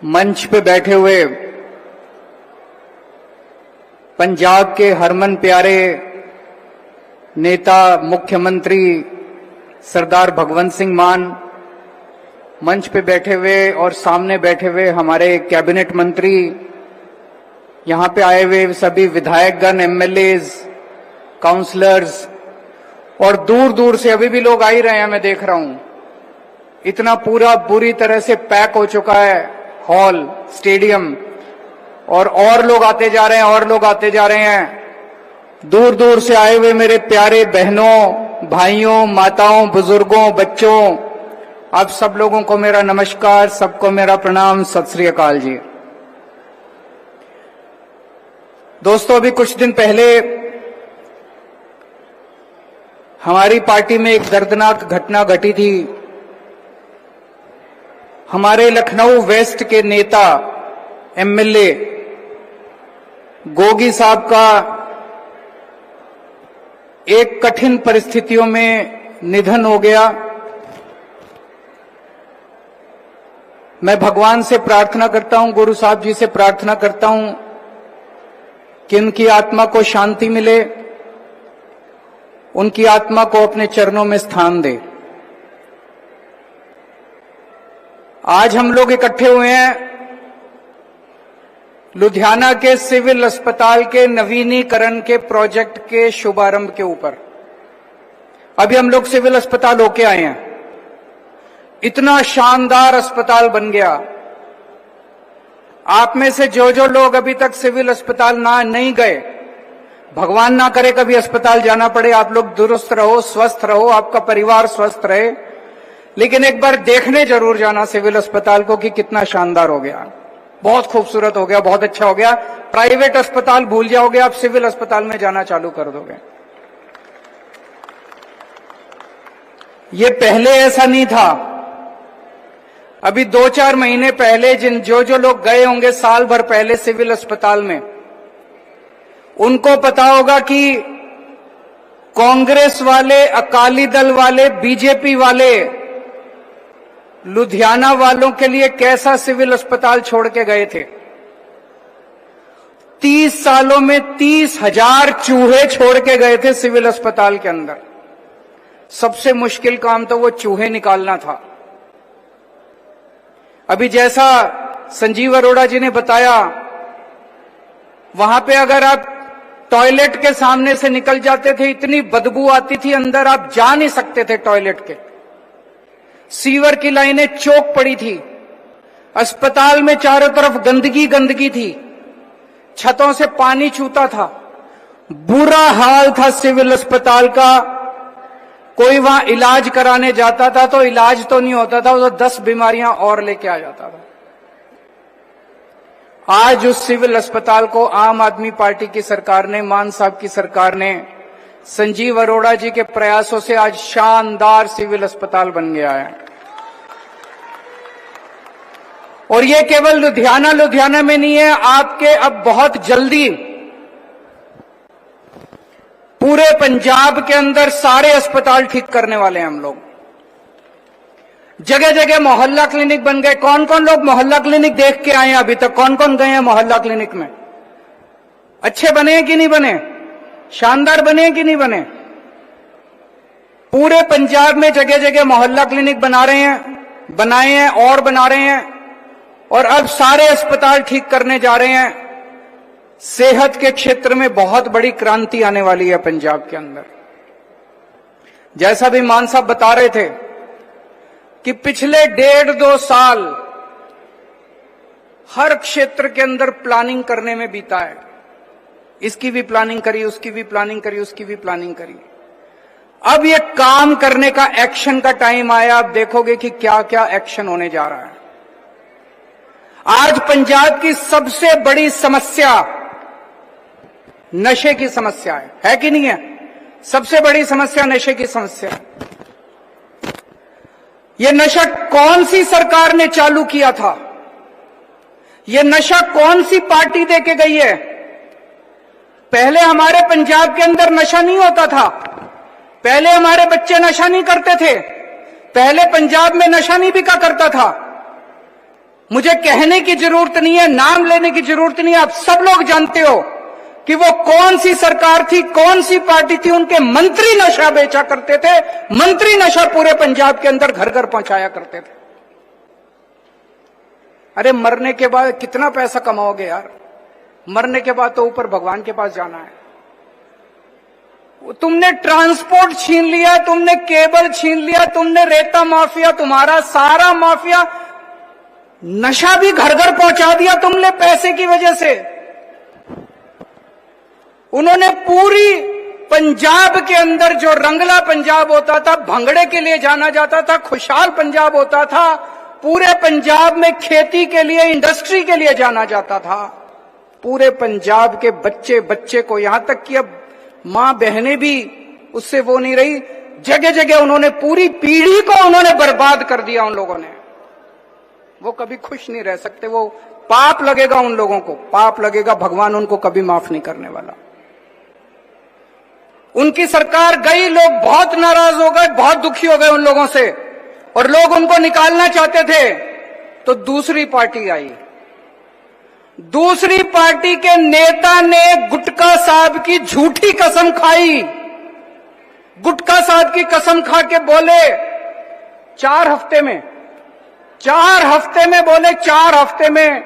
मंच पे बैठे हुए पंजाब के हरमन प्यारे नेता मुख्यमंत्री सरदार भगवंत सिंह मान, मंच पे बैठे हुए और सामने बैठे हुए हमारे कैबिनेट मंत्री, यहां पे आए हुए सभी विधायकगण, एमएलएज, काउंसलर्स और दूर दूर से अभी भी लोग आ ही रहे हैं, मैं देख रहा हूं। इतना पूरा बुरी तरह से पैक हो चुका है हॉल, स्टेडियम, और लोग आते जा रहे हैं और लोग आते जा रहे हैं। दूर दूर से आए हुए मेरे प्यारे बहनों, भाइयों, माताओं, बुजुर्गों, बच्चों, आप सब लोगों को मेरा नमस्कार, सबको मेरा प्रणाम, सत श्री अकाल जी। दोस्तों, अभी कुछ दिन पहले हमारी पार्टी में एक दर्दनाक घटना घटी थी। हमारे लखनऊ वेस्ट के नेता, एमएलए गोगी साहब का एक कठिन परिस्थितियों में निधन हो गया। मैं भगवान से प्रार्थना करता हूं, गुरु साहब जी से प्रार्थना करता हूं कि उनकी आत्मा को शांति मिले, उनकी आत्मा को अपने चरणों में स्थान दे। आज हम लोग इकट्ठे हुए हैं लुधियाना के सिविल अस्पताल के नवीनीकरण के प्रोजेक्ट के शुभारंभ के ऊपर। अभी हम लोग सिविल अस्पताल होके आए हैं। इतना शानदार अस्पताल बन गया। आप में से जो जो लोग अभी तक सिविल अस्पताल नहीं गए, भगवान ना करे कभी अस्पताल जाना पड़े, आप लोग दुरुस्त रहो, स्वस्थ रहो, आपका परिवार स्वस्थ रहे, लेकिन एक बार देखने जरूर जाना सिविल अस्पताल को कि कितना शानदार हो गया, बहुत खूबसूरत हो गया, बहुत अच्छा हो गया। प्राइवेट अस्पताल भूल जाओगे, आप सिविल अस्पताल में जाना चालू कर दोगे। ये पहले ऐसा नहीं था। अभी 2-4 महीने पहले जो लोग गए होंगे साल भर पहले सिविल अस्पताल में, उनको पता होगा कि कांग्रेस वाले, अकाली दल वाले, बीजेपी वाले लुधियाना वालों के लिए कैसा सिविल अस्पताल छोड़ के गए थे। 30 सालों में 30,000 चूहे छोड़ के गए थे सिविल अस्पताल के अंदर। सबसे मुश्किल काम तो वो चूहे निकालना था। अभी जैसा संजीव अरोड़ा जी ने बताया, वहां पे अगर आप टॉयलेट के सामने से निकल जाते थे, इतनी बदबू आती थी अंदर, आप जा नहीं सकते थे टॉयलेट के। सीवर की लाइनें चौक पड़ी थी। अस्पताल में चारों तरफ गंदगी गंदगी थी, छतों से पानी छूता था, बुरा हाल था सिविल अस्पताल का। कोई वहां इलाज कराने जाता था तो इलाज तो नहीं होता था, वो तो 10 बीमारियां और लेके आ जाता था। आज उस सिविल अस्पताल को आम आदमी पार्टी की सरकार ने, मान साहब की सरकार ने, संजीव अरोड़ा जी के प्रयासों से आज शानदार सिविल अस्पताल बन गया है। और ये केवल लुधियाना में नहीं है, आपके अब बहुत जल्दी पूरे पंजाब के अंदर सारे अस्पताल ठीक करने वाले हैं हम लोग। जगह जगह मोहल्ला क्लिनिक बन गए। कौन कौन लोग मोहल्ला क्लिनिक देख के आए हैं अभी तक? कौन कौन गए हैं मोहल्ला क्लिनिक में? अच्छे बने हैं कि नहीं बने? शानदार बने हैं कि नहीं बने? पूरे पंजाब में जगह जगह मोहल्ला क्लिनिक बना रहे हैं, बनाए हैं और बना रहे हैं, और अब सारे अस्पताल ठीक करने जा रहे हैं। सेहत के क्षेत्र में बहुत बड़ी क्रांति आने वाली है पंजाब के अंदर। जैसा भी मान साहब बता रहे थे कि पिछले 1.5-2 साल हर क्षेत्र के अंदर प्लानिंग करने में बीता है। इसकी भी प्लानिंग करी, उसकी भी प्लानिंग करी, उसकी भी प्लानिंग करी। अब ये काम करने का, एक्शन का टाइम आया। आप देखोगे कि क्या क्या एक्शन होने जा रहा है। आज पंजाब की सबसे बड़ी समस्या नशे की समस्या है कि नहीं है? सबसे बड़ी समस्या नशे की समस्या है। ये नशा कौन सी सरकार ने चालू किया था? ये नशा कौन सी पार्टी दे के गई है? पहले हमारे पंजाब के अंदर नशा नहीं होता था। पहले हमारे बच्चे नशा नहीं करते थे। पहले पंजाब में नशा नहीं बिका करता था। मुझे कहने की जरूरत नहीं है, नाम लेने की जरूरत नहीं है, आप सब लोग जानते हो कि वो कौन सी सरकार थी, कौन सी पार्टी थी। उनके मंत्री नशा बेचा करते थे, मंत्री नशा पूरे पंजाब के अंदर घर घर पहुंचाया करते थे। अरे मरने के बाद कितना पैसा कमाओगे यार, मरने के बाद तो ऊपर भगवान के पास जाना है। तुमने ट्रांसपोर्ट छीन लिया, तुमने केबल छीन लिया, तुमने रेता माफिया, तुम्हारा सारा माफिया, नशा भी घर घर पहुंचा दिया तुमने पैसे की वजह से। उन्होंने पूरी पंजाब के अंदर जो रंगला पंजाब होता था, भंगड़े के लिए जाना जाता था, खुशहाल पंजाब होता था, पूरे पंजाब में खेती के लिए, इंडस्ट्री के लिए जाना जाता था। पूरे पंजाब के बच्चे बच्चे को, यहां तक कि अब मां बहनें भी उससे वो नहीं रही, जगह जगह उन्होंने पूरी पीढ़ी को उन्होंने बर्बाद कर दिया। उन लोगों ने, वो कभी खुश नहीं रह सकते, वो पाप लगेगा उन लोगों को, पाप लगेगा, भगवान उनको कभी माफ नहीं करने वाला। उनकी सरकार गई, लोग बहुत नाराज हो गए, बहुत दुखी हो गए उन लोगों से, और लोग उनको निकालना चाहते थे। तो दूसरी पार्टी आई, दूसरी पार्टी के नेता ने गुटका साहब की झूठी कसम खाई। गुटका साहब की कसम खा के बोले 4 हफ्ते में, 4 हफ्ते में बोले 4 हफ्ते में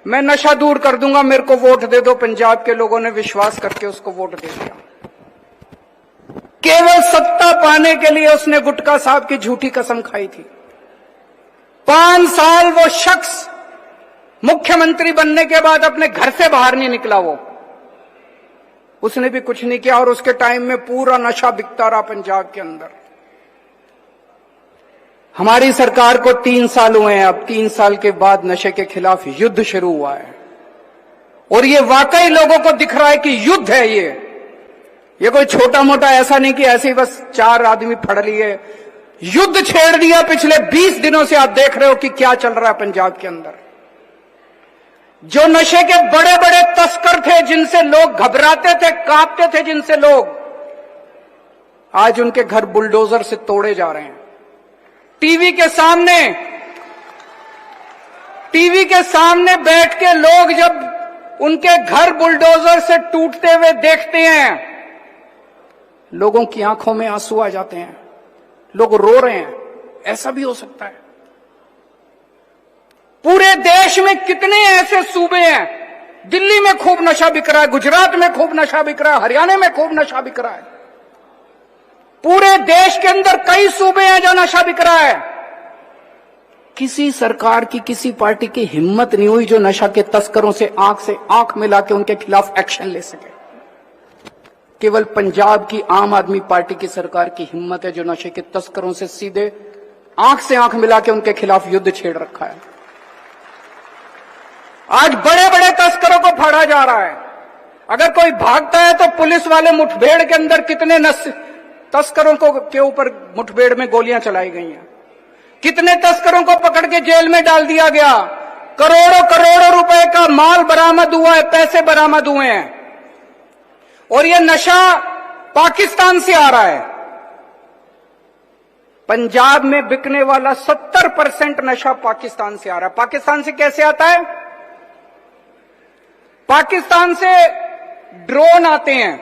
मैं नशा दूर कर दूंगा, मेरे को वोट दे दो। पंजाब के लोगों ने विश्वास करके उसको वोट दे दिया। केवल सत्ता पाने के लिए उसने गुटका साहब की झूठी कसम खाई थी। 5 साल वो शख्स मुख्यमंत्री बनने के बाद अपने घर से बाहर नहीं निकला। वो उसने भी कुछ नहीं किया, और उसके टाइम में पूरा नशा बिकता रहा पंजाब के अंदर। हमारी सरकार को 3 साल हुए हैं, अब 3 साल के बाद नशे के खिलाफ युद्ध शुरू हुआ है, और ये वाकई लोगों को दिख रहा है कि युद्ध है ये कोई छोटा मोटा ऐसा नहीं कि ऐसे ही बस 4 आदमी फड़ लिए। युद्ध छेड़ दिया पिछले 20 दिनों से। आप देख रहे हो कि क्या चल रहा है पंजाब के अंदर। जो नशे के बड़े बड़े तस्कर थे, जिनसे लोग घबराते थे, कांपते थे, जिनसे लोग, आज उनके घर बुलडोजर से तोड़े जा रहे हैं। टीवी के सामने बैठ के लोग जब उनके घर बुलडोजर से टूटते हुए देखते हैं, लोगों की आंखों में आंसू आ जाते हैं, लोग रो रहे हैं। ऐसा भी हो सकता है। पूरे देश में कितने ऐसे सूबे हैं, दिल्ली में खूब नशा बिक रहा है, गुजरात में खूब नशा बिक रहा है, हरियाणा में खूब नशा बिक रहा है। पूरे देश के अंदर कई सूबे हैं जहां नशा बिक रहा है। किसी सरकार की, किसी पार्टी की हिम्मत नहीं हुई जो नशा के तस्करों से आंख मिला के उनके खिलाफ एक्शन ले सके। केवल पंजाब की आम आदमी पार्टी की सरकार की हिम्मत है जो नशे के तस्करों से सीधे आंख मिला के उनके खिलाफ युद्ध छेड़ रखा है। आज बड़े बड़े तस्करों को फाड़ा जा रहा है। अगर कोई भागता है तो पुलिस वाले मुठभेड़ के अंदर कितने तस्करों के ऊपर मुठभेड़ में गोलियां चलाई गई हैं, कितने तस्करों को पकड़ के जेल में डाल दिया गया। करोड़ों करोड़ों रुपए का माल बरामद हुआ है, पैसे बरामद हुए हैं, और यह नशा पाकिस्तान से आ रहा है। पंजाब में बिकने वाला 70% नशा पाकिस्तान से आ रहा है। पाकिस्तान से कैसे आता है? पाकिस्तान से ड्रोन आते हैं।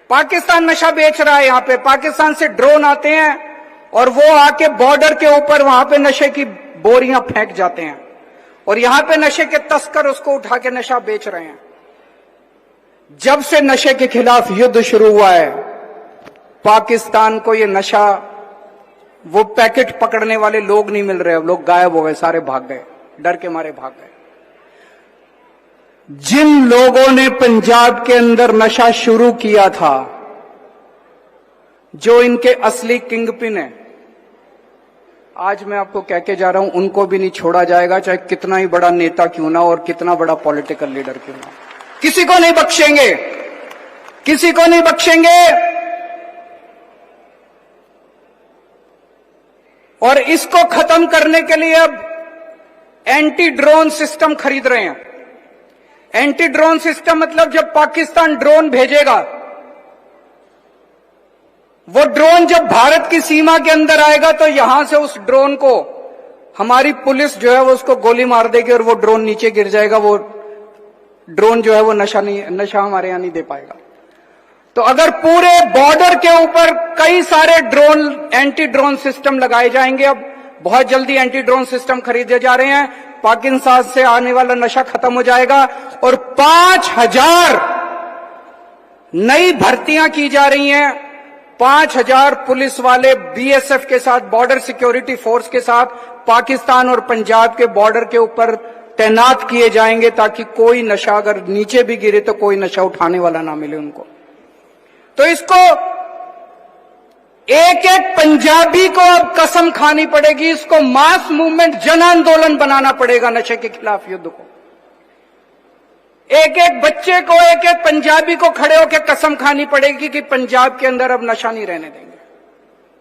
पाकिस्तान नशा बेच रहा है यहां पे, पाकिस्तान से ड्रोन आते हैं और वो आके बॉर्डर के ऊपर वहां पे नशे की बोरियां फेंक जाते हैं, और यहां पे नशे के तस्कर उसको उठा के नशा बेच रहे हैं। जब से नशे के खिलाफ युद्ध शुरू हुआ है, पाकिस्तान को ये नशा, वो पैकेट पकड़ने वाले लोग नहीं मिल रहे, लोग गायब हो गए, सारे भाग गए, डर के मारे भाग गए। जिन लोगों ने पंजाब के अंदर नशा शुरू किया था, जो इनके असली किंगपिन है, आज मैं आपको कह के जा रहा हूं, उनको भी नहीं छोड़ा जाएगा, चाहे कितना ही बड़ा नेता क्यों ना और कितना बड़ा पॉलिटिकल लीडर क्यों ना। किसी को नहीं बख्शेंगे, किसी को नहीं बख्शेंगे। और इसको खत्म करने के लिए अब एंटी ड्रोन सिस्टम खरीद रहे हैं। एंटी ड्रोन सिस्टम मतलब जब पाकिस्तान ड्रोन भेजेगा, वो ड्रोन जब भारत की सीमा के अंदर आएगा तो यहां से उस ड्रोन को हमारी पुलिस जो है वो उसको गोली मार देगी और वो ड्रोन नीचे गिर जाएगा, वो ड्रोन जो है वो नशा हमारे यहां नहीं दे पाएगा। तो अगर पूरे बॉर्डर के ऊपर कई सारे ड्रोन, एंटी ड्रोन सिस्टम लगाए जाएंगे, अब बहुत जल्दी एंटी ड्रोन सिस्टम खरीदे जा रहे हैं, पाकिस्तान से आने वाला नशा खत्म हो जाएगा और 5000 नई भर्तियां की जा रही हैं। 5000 पुलिस वाले बीएसएफ के साथ, बॉर्डर सिक्योरिटी फोर्स के साथ पाकिस्तान और पंजाब के बॉर्डर के ऊपर तैनात किए जाएंगे, ताकि कोई नशा अगर नीचे भी गिरे तो कोई नशा उठाने वाला ना मिले उनको। तो इसको एक एक पंजाबी को अब कसम खानी पड़ेगी, इसको मास मूवमेंट, जन आंदोलन बनाना पड़ेगा नशे के खिलाफ युद्ध को। एक एक बच्चे को, एक एक पंजाबी को खड़े होकर कसम खानी पड़ेगी कि पंजाब के अंदर अब नशा नहीं रहने देंगे।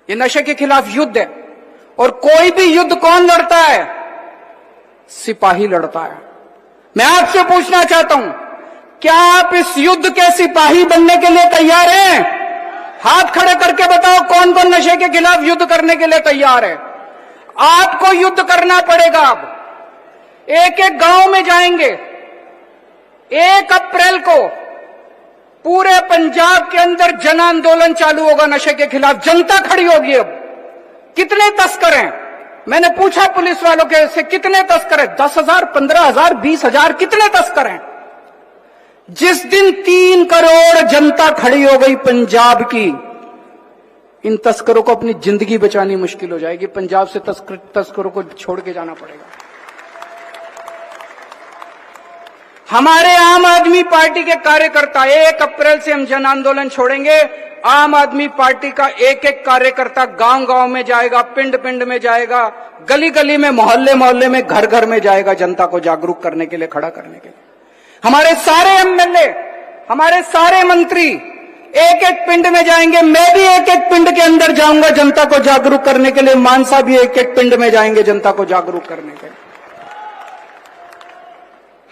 ये नशे के खिलाफ युद्ध है और कोई भी युद्ध कौन लड़ता है? सिपाही लड़ता है। मैं आपसे पूछना चाहता हूं, क्या आप इस युद्ध के सिपाही बनने के लिए तैयार हैं? हाथ खड़े करके बताओ कौन कौन नशे के खिलाफ युद्ध करने के लिए तैयार है। आपको युद्ध करना पड़ेगा। अब एक एक गांव में जाएंगे। 1 अप्रैल को पूरे पंजाब के अंदर जन आंदोलन चालू होगा नशे के खिलाफ। जनता खड़ी होगी। अब कितने तस्कर हैं? मैंने पूछा पुलिस वालों के से, कितने तस्कर हैं? 10,000, 15,000, 20,000, कितने तस्कर हैं? जिस दिन 3 करोड़ जनता खड़ी हो गई पंजाब की, इन तस्करों को अपनी जिंदगी बचानी मुश्किल हो जाएगी। पंजाब से तस्करों को छोड़ के जाना पड़ेगा। हमारे आम आदमी पार्टी के कार्यकर्ता, 1 अप्रैल से हम जन आंदोलन छोड़ेंगे। आम आदमी पार्टी का एक एक कार्यकर्ता गांव गांव में जाएगा, पिंड पिंड में जाएगा, गली गली में, मोहल्ले मोहल्ले में, घर घर में जाएगा, जनता को जागरूक करने के लिए, खड़ा करने के लिए। हमारे सारे एमएलए, हमारे सारे मंत्री एक एक पिंड में जाएंगे। मैं भी एक एक पिंड के अंदर जाऊंगा जनता को जागरूक करने के लिए। मानसा भी एक एक पिंड में जाएंगे जनता को जागरूक करने के लिए।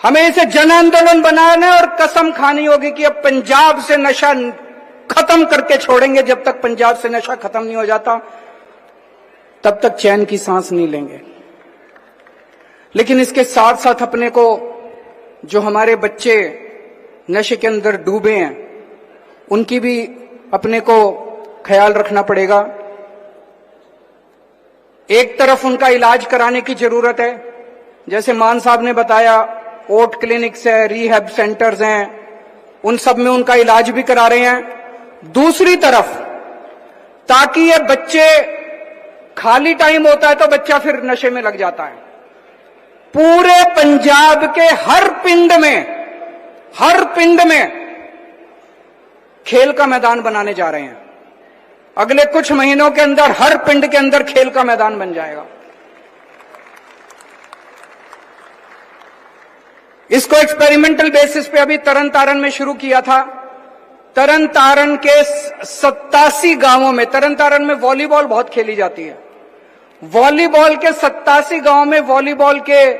हमें इसे जन आंदोलन बनाना और कसम खानी होगी कि अब पंजाब से नशा खत्म करके छोड़ेंगे। जब तक पंजाब से नशा खत्म नहीं हो जाता तब तक चैन की सांस नहीं लेंगे। लेकिन इसके साथ साथ अपने को, जो हमारे बच्चे नशे के अंदर डूबे हैं, उनकी भी अपने को ख्याल रखना पड़ेगा। एक तरफ उनका इलाज कराने की जरूरत है, जैसे मान साहब ने बताया, ओट क्लिनिक्स है, रिहैब सेंटर्स हैं, उन सब में उनका इलाज भी करा रहे हैं। दूसरी तरफ, ताकि ये बच्चे, खाली टाइम होता है तो बच्चा फिर नशे में लग जाता है, पूरे पंजाब के हर पिंड में खेल का मैदान बनाने जा रहे हैं। अगले कुछ महीनों के अंदर हर पिंड के अंदर खेल का मैदान बन जाएगा। इसको एक्सपेरिमेंटल बेसिस पे अभी तरन तारण में शुरू किया था। तरन तारण के 87 गांवों में, तरन तारण में वॉलीबॉल बहुत खेली जाती है, वॉलीबॉल के 87 गांव में वॉलीबॉल के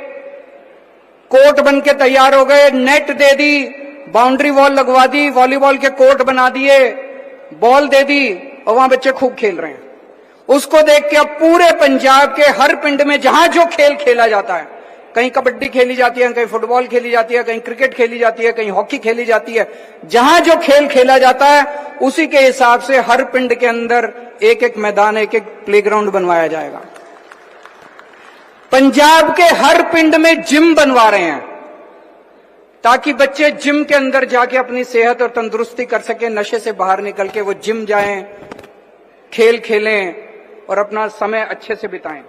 कोर्ट बन के तैयार हो गए। नेट दे दी, बाउंड्री वॉल लगवा दी, वॉलीबॉल के कोर्ट बना दिए, बॉल दे दी और वहां बच्चे खूब खेल रहे हैं। उसको देख के अब पूरे पंजाब के हर पिंड में जहां जो खेल खेला जाता है, कहीं कबड्डी खेली जाती है, कहीं फुटबॉल खेली जाती है, कहीं क्रिकेट खेली जाती है, कहीं हॉकी खेली जाती है, जहां जो खेल खेला जाता है उसी के हिसाब से हर पिंड के अंदर एक एक मैदान, एक एक प्लेग्राउंड बनवाया जाएगा। पंजाब के हर पिंड में जिम बनवा रहे हैं, ताकि बच्चे जिम के अंदर जाके अपनी सेहत और तंदुरुस्ती कर सके। नशे से बाहर निकल के वो जिम जाएं, खेल खेलें और अपना समय अच्छे से बिताएं।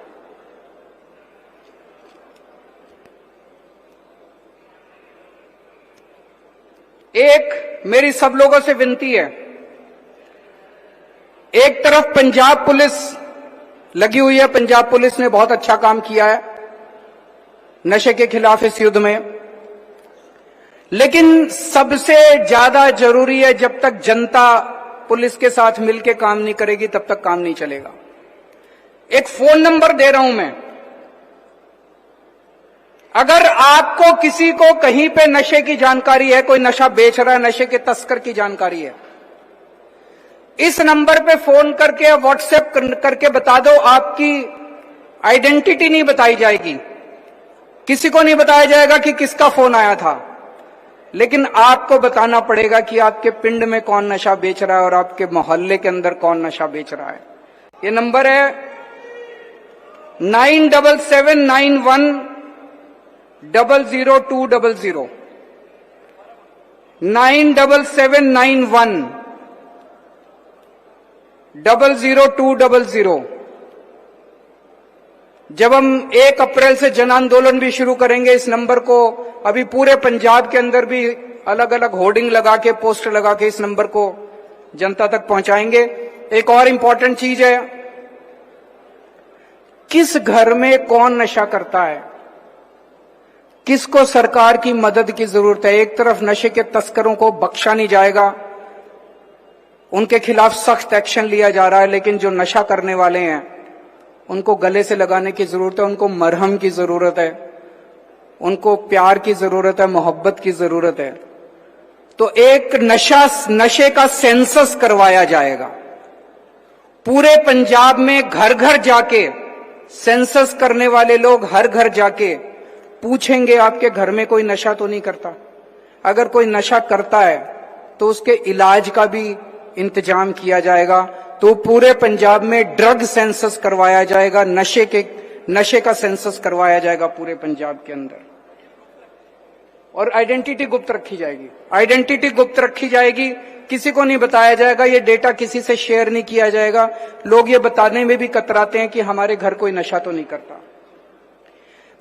एक मेरी सब लोगों से विनती है, एक तरफ पंजाब पुलिस लगी हुई है, पंजाब पुलिस ने बहुत अच्छा काम किया है नशे के खिलाफ इस युद्ध में, लेकिन सबसे ज्यादा जरूरी है, जब तक जनता पुलिस के साथ मिलकर काम नहीं करेगी तब तक काम नहीं चलेगा। एक फोन नंबर दे रहा हूं मैं, अगर आपको किसी को कहीं पे नशे की जानकारी है, कोई नशा बेच रहा है, नशे के तस्कर की जानकारी है, इस नंबर पे फोन करके, व्हाट्सएप करके बता दो आइडेंटिटी नहीं बताई जाएगी, किसी को नहीं बताया जाएगा कि किसका फोन आया था, लेकिन आपको बताना पड़ेगा कि आपके पिंड में कौन नशा बेच रहा है और आपके मोहल्ले के अंदर कौन नशा बेच रहा है। ये नंबर है 9779100200, 9791000200। जब हम 1 अप्रैल से जन आंदोलन भी शुरू करेंगे, इस नंबर को अभी पूरे पंजाब के अंदर भी अलग अलग होर्डिंग लगा के, पोस्टर लगा के इस नंबर को जनता तक पहुंचाएंगे। एक और इंपॉर्टेंट चीज है, किस घर में कौन नशा करता है, किसको सरकार की मदद की जरूरत है। एक तरफ नशे के तस्करों को बख्शा नहीं जाएगा, उनके खिलाफ सख्त एक्शन लिया जा रहा है, लेकिन जो नशा करने वाले हैं उनको गले से लगाने की जरूरत है, उनको मरहम की जरूरत है, उनको प्यार की जरूरत है, मोहब्बत की जरूरत है। तो एक नशे का सेंसस करवाया जाएगा पूरे पंजाब में। घर घर जाके सेंसस करने वाले लोग हर घर जाके पूछेंगे आपके घर में कोई नशा तो नहीं करता। अगर कोई नशा करता है तो उसके इलाज का भी इंतजाम किया जाएगा। तो पूरे पंजाब में ड्रग सेंसस करवाया जाएगा, नशे का सेंसस करवाया जाएगा पूरे पंजाब के अंदर। और आइडेंटिटी गुप्त रखी जाएगी, आइडेंटिटी गुप्त रखी जाएगी, किसी को नहीं बताया जाएगा, ये डेटा किसी से शेयर नहीं किया जाएगा। लोग ये बताने में भी कतराते हैं कि हमारे घर कोई नशा तो नहीं करता।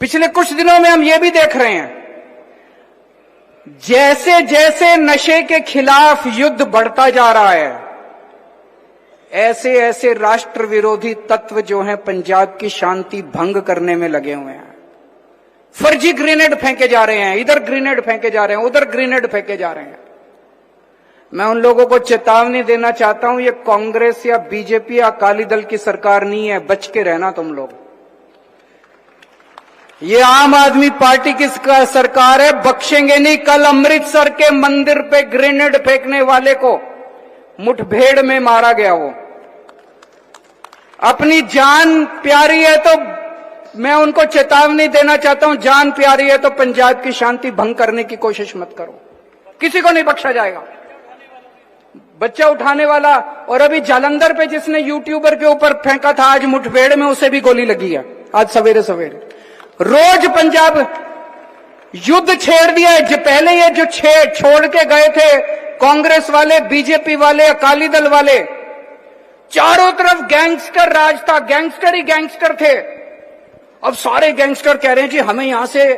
पिछले कुछ दिनों में हम ये भी देख रहे हैं, जैसे जैसे नशे के खिलाफ युद्ध बढ़ता जा रहा है, ऐसे ऐसे राष्ट्र विरोधी तत्व जो हैं पंजाब की शांति भंग करने में लगे हुए हैं। फर्जी ग्रेनेड फेंके जा रहे हैं, इधर ग्रेनेड फेंके जा रहे हैं, उधर ग्रेनेड फेंके जा रहे हैं। मैं उन लोगों को चेतावनी देना चाहता हूं, ये कांग्रेस या बीजेपी या अकाली दल की सरकार नहीं है, बच के रहना तुम लोग। ये आम आदमी पार्टी की सरकार है, बख्शेंगे नहीं। कल अमृतसर के मंदिर पे ग्रेनेड फेंकने वाले को मुठभेड़ में मारा गया, वो अपनी जान प्यारी है तो मैं उनको चेतावनी देना चाहता हूं, जान प्यारी है तो पंजाब की शांति भंग करने की कोशिश मत करो, किसी को नहीं बख्शा जाएगा। बच्चा उठाने वाला और अभी जालंधर पे जिसने यूट्यूबर के ऊपर फेंका था, आज मुठभेड़ में उसे भी गोली लगी है, आज सवेरे सवेरे। रोज पंजाब युद्ध छेड़ दिया है। पहले ये जो छोड़ के गए थे कांग्रेस वाले, बीजेपी वाले, अकाली दल वाले, चारों तरफ गैंगस्टर राज था, गैंगस्टर ही गैंगस्टर थे। अब सारे गैंगस्टर कह रहे हैं जी हमें यहां से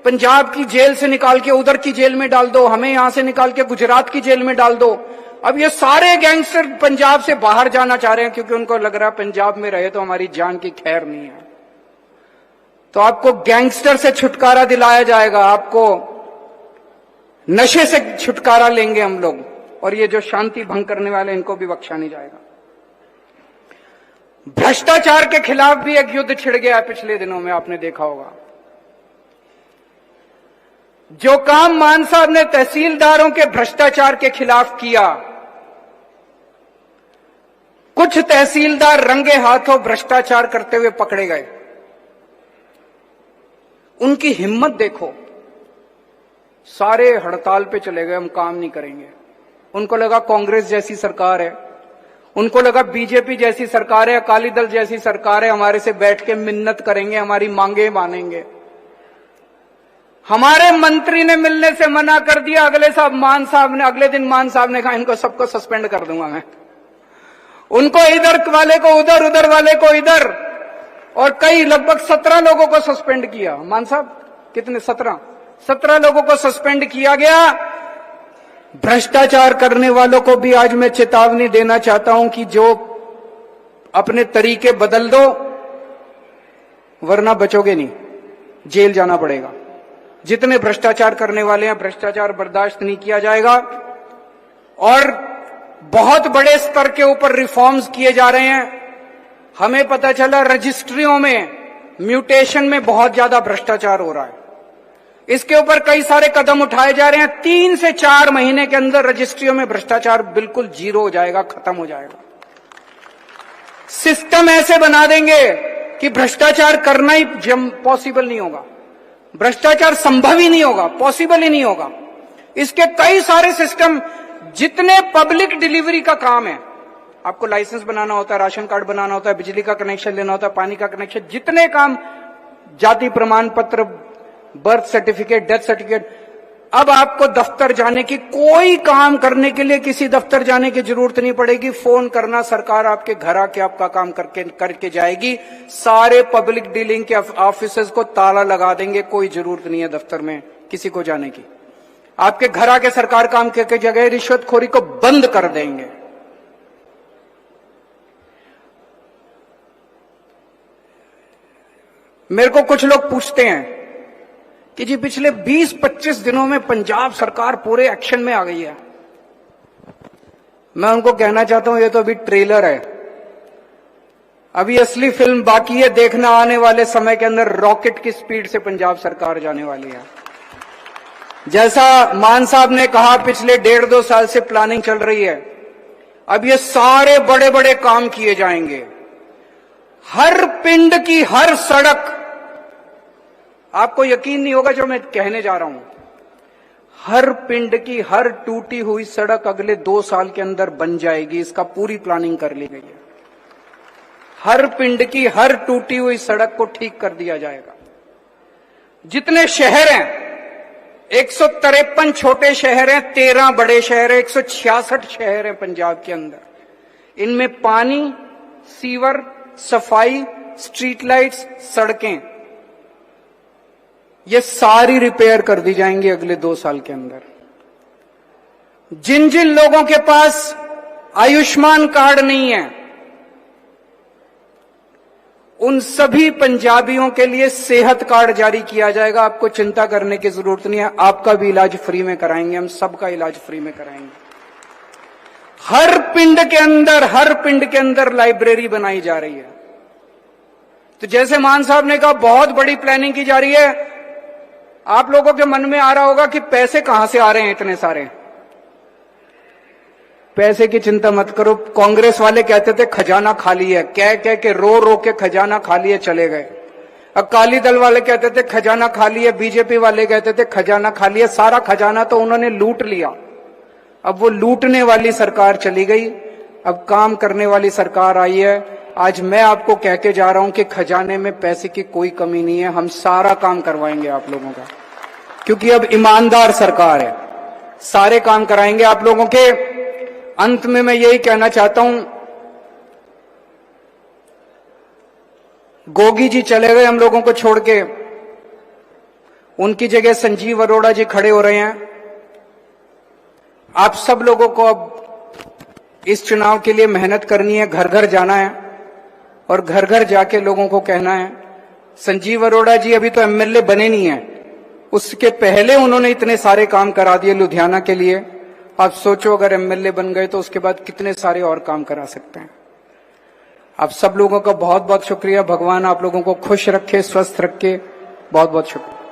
पंजाब की जेल से निकाल के उधर की जेल में डाल दो, हमें यहां से निकाल के गुजरात की जेल में डाल दो। अब ये सारे गैंगस्टर पंजाब से बाहर जाना चाह रहे हैं, क्योंकि उनको लग रहा है पंजाब में रहे तो हमारी जान की खैर नहीं है। तो आपको गैंगस्टर से छुटकारा दिलाया जाएगा, आपको नशे से छुटकारा लेंगे हम लोग, और ये जो शांति भंग करने वाले इनको भी बख्शा नहीं जाएगा। भ्रष्टाचार के खिलाफ भी एक युद्ध छिड़ गया पिछले दिनों में, आपने देखा होगा। जो काम मान साहब ने तहसीलदारों के भ्रष्टाचार के खिलाफ किया, कुछ तहसीलदार रंगे हाथों भ्रष्टाचार करते हुए पकड़े गए। उनकी हिम्मत देखो, सारे हड़ताल पे चले गए, हम काम नहीं करेंगे। उनको लगा कांग्रेस जैसी सरकार है, उनको लगा बीजेपी जैसी सरकार है, अकाली दल जैसी सरकार है, हमारे से बैठ के मिन्नत करेंगे, हमारी मांगे मानेंगे। हमारे मंत्री ने मिलने से मना कर दिया। अगले दिन मान साहब ने कहा इनको सबको सस्पेंड कर दूंगा मैं। उनको इधर वाले को उधर, उधर वाले को इधर, और कई लगभग 17 लोगों को सस्पेंड किया। मान साहब कितने? 17 लोगों को सस्पेंड किया गया। भ्रष्टाचार करने वालों को भी आज मैं चेतावनी देना चाहता हूं कि जो अपने तरीके बदल दो, वरना बचोगे नहीं, जेल जाना पड़ेगा। जितने भ्रष्टाचार करने वाले हैं, भ्रष्टाचार बर्दाश्त नहीं किया जाएगा। और बहुत बड़े स्तर के ऊपर रिफॉर्म्स किए जा रहे हैं। हमें पता चला रजिस्ट्रियों में म्यूटेशन में बहुत ज्यादा भ्रष्टाचार हो रहा है। इसके ऊपर कई सारे कदम उठाए जा रहे हैं। 3 से 4 महीने के अंदर रजिस्ट्रियों में भ्रष्टाचार बिल्कुल जीरो हो जाएगा, खत्म हो जाएगा। सिस्टम ऐसे बना देंगे कि भ्रष्टाचार करना ही पॉसिबल नहीं होगा, भ्रष्टाचार संभव ही नहीं होगा, पॉसिबल ही नहीं होगा। इसके कई सारे सिस्टम, जितने पब्लिक डिलीवरी का काम है, आपको लाइसेंस बनाना होता है, राशन कार्ड बनाना होता है, बिजली का कनेक्शन लेना होता है, पानी का कनेक्शन, जितने काम, जाति प्रमाण पत्र, बर्थ सर्टिफिकेट, डेथ सर्टिफिकेट, अब आपको दफ्तर जाने की, कोई काम करने के लिए किसी दफ्तर जाने की जरूरत नहीं पड़ेगी। फोन करना, सरकार आपके घर आके आपका काम करके जाएगी। सारे पब्लिक डीलिंग के ऑफिसेज को ताला लगा देंगे, कोई जरूरत नहीं है दफ्तर में किसी को जाने की। आपके घर आके सरकार काम करके जगह रिश्वतखोरी को बंद कर देंगे। मेरे को कुछ लोग पूछते हैं कि जी पिछले 20-25 दिनों में पंजाब सरकार पूरे एक्शन में आ गई है। मैं उनको कहना चाहता हूं, ये तो अभी ट्रेलर है, अभी असली फिल्म बाकी है देखना। आने वाले समय के अंदर रॉकेट की स्पीड से पंजाब सरकार जाने वाली है। जैसा मान साहब ने कहा, पिछले 1.5-2 साल से प्लानिंग चल रही है। अब ये सारे बड़े बड़े काम किए जाएंगे। हर पिंड की हर सड़क, आपको यकीन नहीं होगा जो मैं कहने जा रहा हूं, हर पिंड की हर टूटी हुई सड़क अगले 2 साल के अंदर बन जाएगी। इसका पूरी प्लानिंग कर ली गई है। हर पिंड की हर टूटी हुई सड़क को ठीक कर दिया जाएगा। जितने शहर हैं, 153 छोटे शहर हैं, 13 बड़े शहर हैं, 166 शहर हैं पंजाब के अंदर। इनमें पानी, सीवर, सफाई, स्ट्रीट लाइट्स, सड़कें, ये सारी रिपेयर कर दी जाएंगी अगले 2 साल के अंदर। जिन जिन लोगों के पास आयुष्मान कार्ड नहीं है, उन सभी पंजाबियों के लिए सेहत कार्ड जारी किया जाएगा। आपको चिंता करने की जरूरत नहीं है, आपका भी इलाज फ्री में कराएंगे, हम सबका इलाज फ्री में कराएंगे। हर पिंड के अंदर लाइब्रेरी बनाई जा रही है। तो जैसे मान साहब ने कहा, बहुत बड़ी प्लानिंग की जा रही है। आप लोगों के मन में आ रहा होगा कि पैसे कहां से आ रहे हैं इतने सारे। पैसे की चिंता मत करो। कांग्रेस वाले कहते थे खजाना खाली है, कह के रो के खजाना खाली है चले गए। अकाली दल वाले कहते थे खजाना खाली है, बीजेपी वाले कहते थे खजाना खाली है। सारा खजाना तो उन्होंने लूट लिया। अब वो लूटने वाली सरकार चली गई, अब काम करने वाली सरकार आई है। आज मैं आपको कह के जा रहा हूं कि खजाने में पैसे की कोई कमी नहीं है। हम सारा काम करवाएंगे आप लोगों का, क्योंकि अब ईमानदार सरकार है। सारे काम कराएंगे आप लोगों के। अंत में मैं यही कहना चाहता हूं, गोगी जी चले गए हम लोगों को छोड़ के, उनकी जगह संजीव अरोड़ा जी खड़े हो रहे हैं। आप सब लोगों को अब इस चुनाव के लिए मेहनत करनी है, घर घर जाना है और घर घर जाके लोगों को कहना है। संजीव अरोड़ा जी अभी तो एमएलए बने नहीं है, उसके पहले उन्होंने इतने सारे काम करा दिए लुधियाना के लिए। आप सोचो अगर एमएलए बन गए तो उसके बाद कितने सारे और काम करा सकते हैं। आप सब लोगों का बहुत बहुत शुक्रिया। भगवान आप लोगों को खुश रखे, स्वस्थ रखे। बहुत बहुत शुक्रिया।